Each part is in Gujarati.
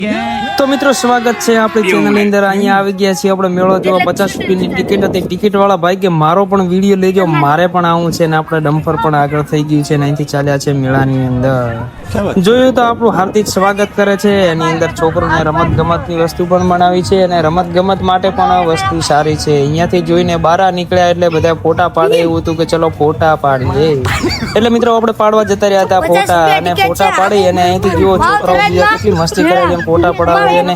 તો મિત્રો સ્વાગત છે આપણી ચેનલની અંદર. અહીંયા આવી ગયા છીએ આપણે મેળો જોવા. 50 રૂપિયાની ટિકિટ હતી. ટિકિટ વાળા ભાઈ કે મારો પણ વિડીયો લેજો, મારે પણ આવું છે. ને આપણે ડમ્પર પણ આગળ થઈ ગયું છે ને અહીંથી ચાલ્યા છે મેળાની અંદર. જોયું તો આપણું હાર્દિક સ્વાગત કરે છે. એની અંદર છોકરોને રમત ગમતની વસ્તુ પણ બનાવી છે અને રમત ગમત માટે પણ વસ્તુ સારી છે. અહીંયાથી જોઈને બહાર નીકળ્યા એટલે બધા ફોટા પાડે એવું હતું કે ચલો ફોટા પાડીએ. એટલે મિત્રો આપણે પાડવા જતા રહ્યા હતા ફોટા, અને ફોટા પાડી અને અહીંથી જુઓ છોકરાઓ કેટલી મસ્તી કરે છે, ફોટા પડાવે. અને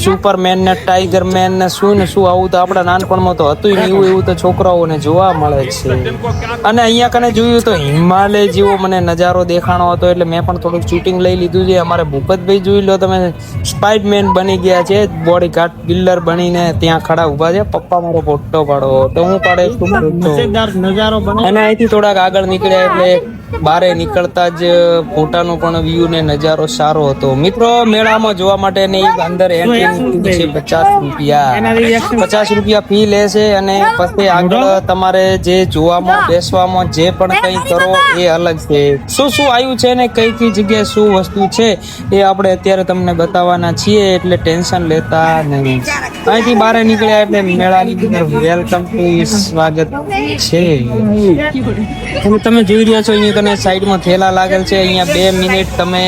સુપરમેન ને ટાઈગર મેન ને શું આવું તો આપણા નાનપણમાં તો હતું ને એવું તો છોકરાઓને જોવા મળે છે. અને અહીંયા કને જોયું તો હિમાલય જેવો મને નજારો દેખાણો હતો એટલે મેં પણ થોડુંક શૂટિંગ લઈ લીધું છે. અમારે ભૂપતભાઈ જોઈ લો તમે, સ્પાઈડરમેન બની ગયા છે, બોડી ગાર્ડ બિલ્ડર બનીને ત્યાં ખડા ઉભા છે. પપ્પા મારો ફોટો પાડો તો હું પાડે નજારો બને. અને અહીંથી થોડાક આગળ નીકળ્યા એટલે બારે નીકળતા જ ફોટાનો પણ વ્યૂ ને નજારો સારો હતો. મિત્રો મેળામાં જોવા માટેની અંદર એન્ટ્રી છે 50 રૂપિયા. 50 રૂપિયા ફી લે છે અને પછી આગળ તમારે જે જોવામાં બેસવામાં જે પણ કંઈ કરો એ અલગ છે. શું આવ્યું છે ને કઈ જગ્યાએ શું વસ્તુ છે એ આપણે અત્યારે તમને બતાવવાના છીએ, એટલે ટેન્શન લેતા નહીં. અહીંથી બહાર નીકળ્યા એટલે મેળાની અંદર વેલકમ ટુ સ્વાગત છે. તમે જોઈ રહ્યા છો અહીંયા તને સાઈડમાં થેલા લાગેલ છે. અહીંયા 2 મિનિટ તમે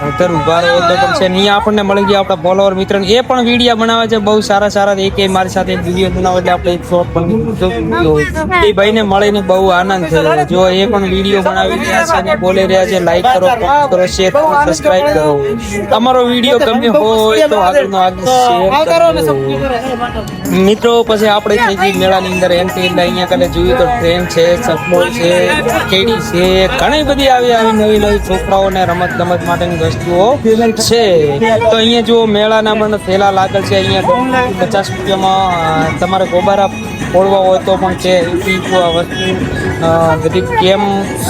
અંદર ઉભા રહો તો પણ છે. અહીંયા આપણને મળી ગયા આપણા ફોલોવર મિત્ર, એ પણ વિડીયો બનાવે છે બહુ સારા. એક મારી સાથે વિડીયો બનાવે એટલે આપણે એક શોર્ટ પણ એ ભાઈને મળીને બહુ આનંદ થયો. જો એ પણ વિડીયો બનાવી રહ્યા છે અને બોલી રહ્યા છે લાઈક કરો, કોમેન્ટ કરો, શેર કરો, સબસ્ક્રાઇબ કરો. તમારો વિડીયો ગમ્યો હોય તો આગળનો આગળ શેર કરો. મિત્રો પછી આપણે થઈ ગઈ મેળાની અંદર એન્ટ્રી. એટલે અહીંયા કને જોયું તો ટ્રેન છે, ચકડોળ છે, કેડી છે, ઘણી બધી આવી નવી છોકરાઓને રમત ગમત માટેની વસ્તુઓ છે. તો અહીંયા જો મેળાના પણ થેલા લાગેલ છે. અહીંયા 50 રૂપિયામાં તમારે ગોબારા ફોડવા હોય તો પણ છે. વસ્તુ બધી કેમ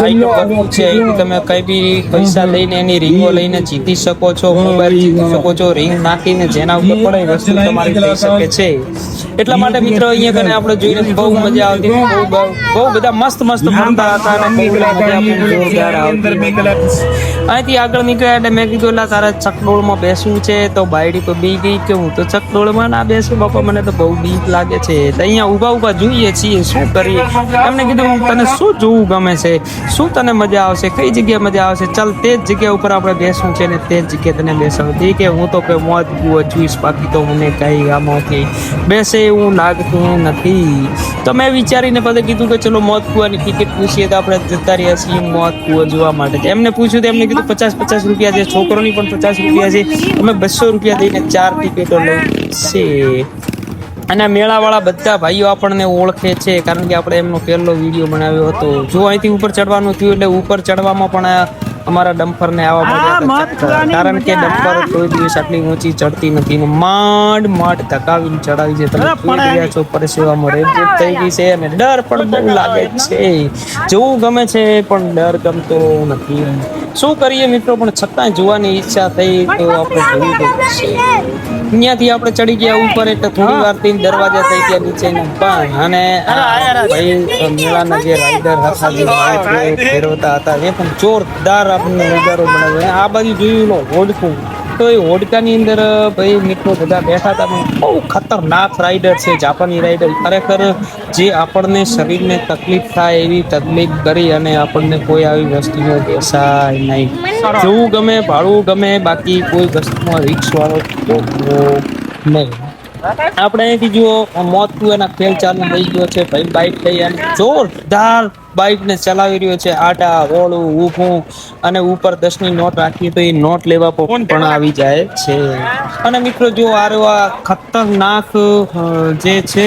આઈટમ છે. તમે કઈ બી પૈસા લઈને એની રીંગો લઈને જીતી શકો છો, મોબાઈલ જીતી શકો છો. રીંગ નાખીને જેના ઉપર પડે વસ્તુ તમારી થઈ શકે છે. એટલા માટે મિત્રો અહીંયા કને આપણે જોઈને બહુ મજા આવતી. બહુ બધા મસ્ત ફરતા હતા અને અહીંથી આગળ નીકળ્યા એટલે મેં કીધું એટલે તારે ચકડોળમાં બેસવું છે. તો બાયડી તો બી ગઈ કે હું તો ચકડોળમાં ના બેસું બાપા, મને તો બહુ બીક લાગે છે. તો અહીંયા ઊભા જોઈએ છીએ શું કરીએ. એમને કીધું તને શું જોવું ગમે છે, શું તને મજા આવશે, કઈ જગ્યાએ મજા આવશે, ચાલ તે જ જગ્યા ઉપર આપણે બેસવું છે ને તે જ જગ્યાએ તને બેસવું. કે હું તો કઈ મોજ જોઈશ, બાકી તો મને કઈ આમાંથી બેસે એવું લાગતું નથી. તો મેં વિચારીને પછી કીધું કે ચલો મોત કુવાની ટિકિટ પૂછીએ. તો આપણે જતા રહ્યા છીએ મોત કુવો જોવા માટે. એમને પૂછ્યું તો એમને કીધું 50 રૂપિયા છે. છોકરોની પણ 50 રૂપિયા છે. અમે 200 રૂપિયા દઈને 4 ટિકિટો લઈ છે. અને મેળાવાળા બધા ભાઈઓ આપણને ઓળખે છે કારણ કે આપણે એમનો પહેલો વિડીયો બનાવ્યો હતો. જો અહીંથી ઉપર ચડવાનું થયું એટલે ઉપર ચડવામાં પણ અમારા ડમ્પરને આવવા મળ્યા, કારણ કે ડમ્પર કોઈ દિવસ આટલી ઊંચી ચડતી નથી ને માંડ ધકાવીને ચડાવી છે. તમે જોઈ રહ્યા છો પરસેવામાં રેપઝેપ થઈ ગઈ છે અને ડર પણ બહુ લાગે છે. જોવું ગમે છે પણ ડર ગમતો નથી. શું કરીએ મિત્રો, પણ છતાં જોવાની ઈચ્છા થઈ તો આપણે જોવું પડશે. અહીંયાથી આપણે ચડી ગયા ઉપર એટલે થોડી વાર થી દરવાજા થઈ ગયા નીચેના પણ. અને ભાઈ મેળાના જે રાઈડર હતા જે ફેરવતા હતા એ પણ જોરદાર આપણને નજારો બનાવ્યો. આ બાજુ જોયું લો હોડકું, તો એ હોડકાની અંદર ભાઈ મિત્રો બધા બેઠા હતા. પણ બહુ ખતરનાક રાઈડર છે જાપાની રાઈડર. ખરેખર જે આપણને શરીરને તકલીફ થાય એવી તકલીફ કરી અને આપણને કોઈ આવી વસ્તુમાં બેસાય નહીં. જોવું ગમે, ભાડું ગમે, બાકી કોઈ વસ્તુમાં રિક્સ વાળો નહીં. આપણે અહીંથી જુઓ મોત કુવાના ખેલ ચાલુ થઈ ગયો છે. ભાઈ બાઇક થઈ અને જોરદાર બાઇક ને ચલાવી રહ્યો છે. આડા ઓળું ઊભું અને ઉપર 10ની નોટ રાખીએ તો એ નોટ લેવા પણ આવી જાય છે. અને મિત્રો જો આ ખતરનાક જે છે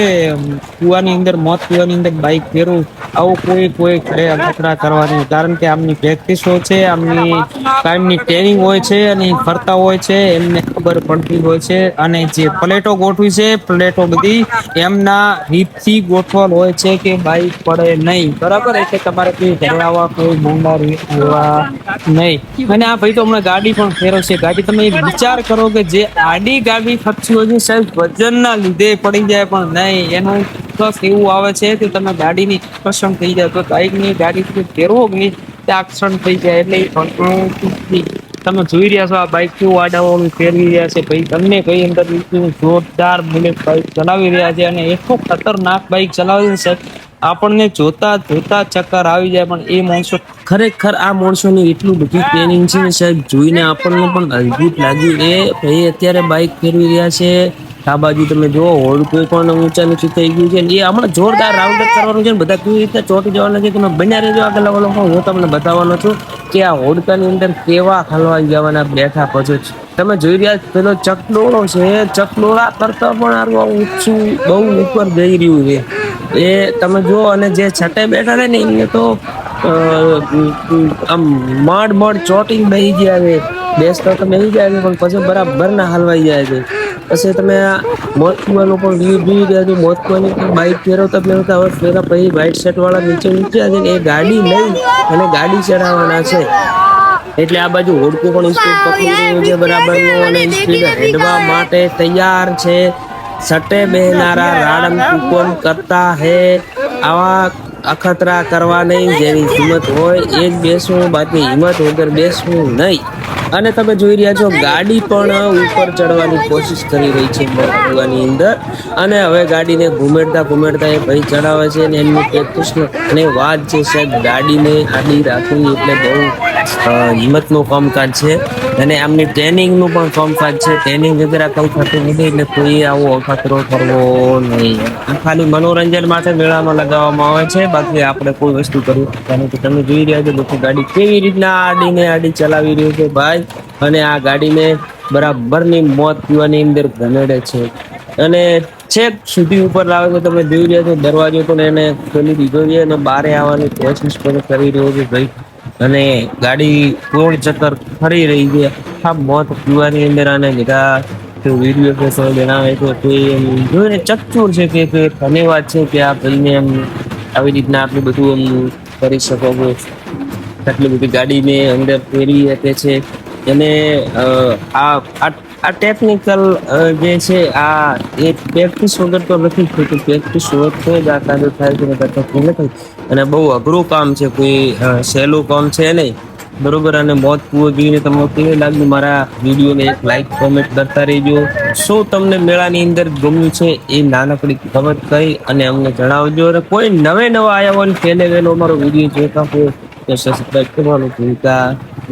કુવાની અંદર, મોત કુવાની અંદર બાઇક ફેરવું, આવું કોઈ કરે અખતરા કરવાની, કારણ કે આમની પ્રેક્ટિસ હોય છે, આમની કાયમની ટ્રેનિંગ હોય છે અને ફરતા હોય છે, એમને ખબર પડતી હોય છે. અને જે પ્લેટો ગોઠવી છે, પ્લેટો બધી એમના રીતથી ગોઠવલ હોય છે કે બાઇક પડે નહીં, બરાબર. એટલે તમારે કોઈ ઘરવાળા કોઈ મોંઘા હોવા નહીં. અને આ ભાઈ તો હમણાં ગાડી પણ ફેરવશે. ગાડી તમે વિચાર કરો કે જે આડી ગાડી ખર્ચી હોય છે સાહેબ વજનના લીધે પડી જાય પણ નહીં, એનું બસ એવું આવે છે કે તમે ગાડીની આકર્ષણ થઈ જાય. તો બાઇકની ગાડી ફેરવો કે નહીં તે આકર્ષણ થઈ જાય એટલે એ તમે જોઈ રહ્યા છો આ બાઇક કેવું આડાઓળું ફેરવી રહ્યા છે ભાઈ, તમને કઈ અંદર જોરદાર બુલેટ બાઇક ચલાવી રહ્યા છે અને એટલું ખતરનાક બાઇક ચલાવે છે સાહેબ, આપણને જોતા જોતા ચક્કર આવી જાય. પણ એ માણસો ખરેખર આ માણસોની એટલું બધી ટ્રેનિંગ છે ને સાહેબ, જોઈને આપણને પણ અદ્ભુત લાગ્યું. એ ભાઈ અત્યારે બાઇક ફેરવી રહ્યા છે. આ બાજુ તમે જુઓ હોડકું પણ ઊંચા નીચું થઈ ગયું છે. એ હમણાં જોરદાર રાઉન્ડ કરવાનું છે, બધા કેવી રીતે ચોટી જવાના છે. તમે બન્યા રહેજો આગળ હું તમને બતાવવાનો છું કે આ હોડકાની અંદર કેવા હલવાઈ જવાના બેઠા પછી. તમે જોઈ રહ્યા પેલો ચકડોળો છે, ચકડોળા કરતા પણ ઊંચું બહુ ઉપર જઈ રહ્યું છે. એ તમે જુઓ, અને જે છટે બેઠા છે ને એમને તો આમ માંડ ચોટીને બેસી ગયા છે. બેસતા તો બેસી જાય છે પણ પછી બરાબર ના હલવાઈ જાય છે. પછી તમે આ મોતકુવાનો પણ વ્યૂ જોઈ રહ્યા છો. મોતકુવાની પણ બાઇક ફેરવતા ફેરવતા હવે ફેરા પછી વ્હાઈટ શર્ટ વાળા નીચે ઉતર્યા છે ને એ ગાડી લઈ અને ગાડી ચડાવવાના છે. એટલે આ બાજુ હોડકું પણ સ્પીડ પકડી રહ્યું છે બરાબર નું, અને સ્પીડ હેડવા માટે તૈયાર છે. સટે બેહનારા રાડમ કુપન કરતા હે, આવા અખતરા કરવા નહીં. જેની હિંમત હોય એ જ બેસવું, બાકી હિંમત વગર બેસવું નહીં. અને તમે જોઈ રહ્યા છો ગાડી પણ ઉપર ચડવાની કોશિશ કરી રહી છે મોતકુવાની અંદર. અને હવે ગાડીને ઘુમેડતા ઘુમેડતા એ ભાઈ ચડાવે છે ને એમની પ્રેક્ટિસ અને વાત છે સાહેબ, ગાડીને આડી રાખવી એટલે બહુ હિંમતનું કામકાજ છે. અને આમની ટ્રેનિંગનું પણ કામકાજ છે. ટ્રેનિંગ વગેરે કંઈ થતું નથી, એટલે કોઈ આવો અખતરો કરવો નહીં. ખાલી મનોરંજન માટે મેળામાં લગાવવામાં આવે છે, બાકી આપણે કોઈ વસ્તુ કરવી. કારણ કે તમે જોઈ રહ્યા છો લોકો ગાડી કેવી રીતના આડીને આડી ચલાવી રહ્યું છે ભાઈ, અને આ ગાડીને બરાબરની મોત પીવાની અંદર ઘમેડે છે અને છેક સુધી ઉપર લાવે છે. તમે જોઈ રહ્યા છો દરવાજો પણ એને ખોલી દીધો છે અને બહાર આવવાની કોશિશ પણ કરી રહ્યો છે ભાઈ. અને ગાડી ગોળ ચક્કર ફરી રહી છે. આ મોત પીવાની અંદર આને લીધા વિડીયો જણાવે છે તો એમ જોઈને ચકચૂર છે કે ધન્યવાદ છે કે આ ભાઈને એમ આવી રીતના આટલું બધું એમ કરી શકો છો. આટલી બધી ગાડીને અંદર ફેરવી શકે છે. અને આ ટેકનિકલ જે છે આ એ પ્રેક્ટિસ વગર તો નથી થતું. પ્રેક્ટિસ વગર જ આ કાર્ય થાય છે નથી. અને બહુ અઘરું કામ છે, કોઈ સહેલું કામ છે નહીં, બરોબર. અને મોત કૂવો જોઈને તમને કેવી લાગ્યું મારા વિડીયોને એક લાઈક કોમેન્ટ કરતા રહેજો. શું તમને મેળાની અંદર ગમ્યું છે એ નાનકડી ખબર કહી અને અમને જણાવજો. અને કોઈ નવા આવ્યા હોય પહેલે વહેલો અમારો વિડીયો જોતા હોય તો સબસ્ક્રાઈબ કરવાનું ભૂલતા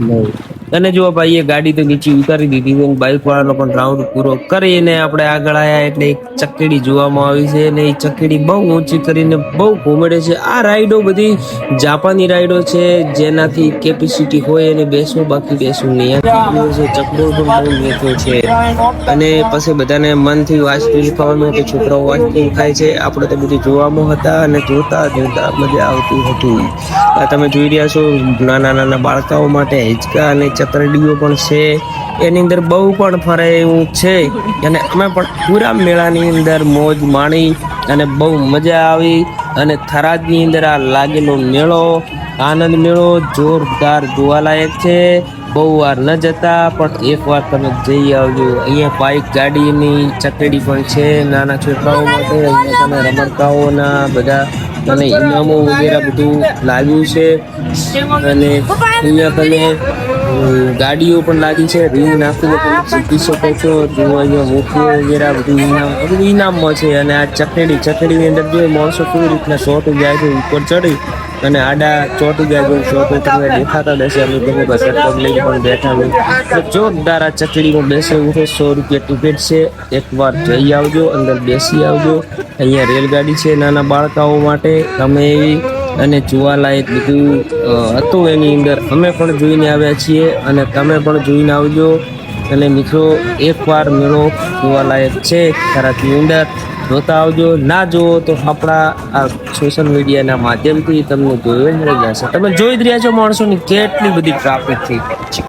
નહીં. અને જો ભાઈ એ ગાડી તો નીચે ઉતારી દીધી, બાઇક વાળાનો પણ રાઉન્ડ પૂરો કરીને આપણે આગળ આવ્યા એટલે એક ચકેડી જોવામાં આવી છે. અને એ ચકેડી બહુ ઊંચી કરીને બહુ ઘૂમેડે છે. આ રાઈડો બધી જાપાની રાઈડો છે, જેનાથી કેપેસિટી હોય અને બેસવું, બાકી બેસવું નહીં. ચકડોળ પણ બહુ મેઠો છે. અને પછી બધાને મનથી વાંચતું ખાવાનું કે છોકરાઓ વાંચતું ખાય છે. આપણે તો બધું જોવામાં હતા અને જોતા જોતા મજા આવતી હતી. તમે જોઈ રહ્યા છો નાના નાના બાળકાઓ માટે હિંચકા અને ચકરડીઓ પણ છે. એની અંદર બહુ પણ ફરાય એવું છે. અને અમે પણ પૂરા મેળાની અંદર મોજ માણી અને બહુ મજા આવી. અને થરાદની અંદર આ લાગેલો મેળો, આનંદ મેળો જોરદાર જોવાલાયક છે. બહુ વાર ન જતા પણ એક વાર તમે જઈ આવજો. અહીંયા બાઇક ગાડીની ચકેડી પણ છે નાના છોકરાઓ માટે. અહીંયા તમે રમકડાઓના બધા અને ઇનામો વગેરે બધું લાગ્યું છે. અને અહીંયા તમે ગાડીઓ પણ લાગી છે. રીંગ નાખીને તમે શીખી શકો છો. જો અહીંયા મૂકી વગેરે બધું ઇનામમાં છે. અને આ ચકડીની અંદર જો માણસો કેવી રીતના ચોટી જાય છે ઉપર ચડી અને આડા ચોટી જાય છે. ચોટો તમને દેખાતા રહેશે. અમે તમે બધા પબ્લિક પણ બેઠા હોય જોરદાર આ ચકડીમાં બેસે ઉઠે. 100 રૂપિયા ટિકિટ છે. એકવાર જઈ આવજો, અંદર બેસી આવજો. અહીંયા રેલગાડી છે નાના બાળકાઓ માટે ગમે એવી, અને જોવાલાયક બધું હતું એની અંદર. અમે પણ જોઈને આવ્યા છીએ અને તમે પણ જોઈને આવજો. અને મિત્રો એકવાર મેળો જોવાલાયક છે થરાદની અંદર, જોતા આવજો. ના જુઓ તો આપણા આ સોશિયલ મીડિયાના માધ્યમથી તમને જોયો મળી જશે. તમે જોઈ જ રહ્યા છો માણસોની કેટલી બધી ટ્રાફિક થઈ છે.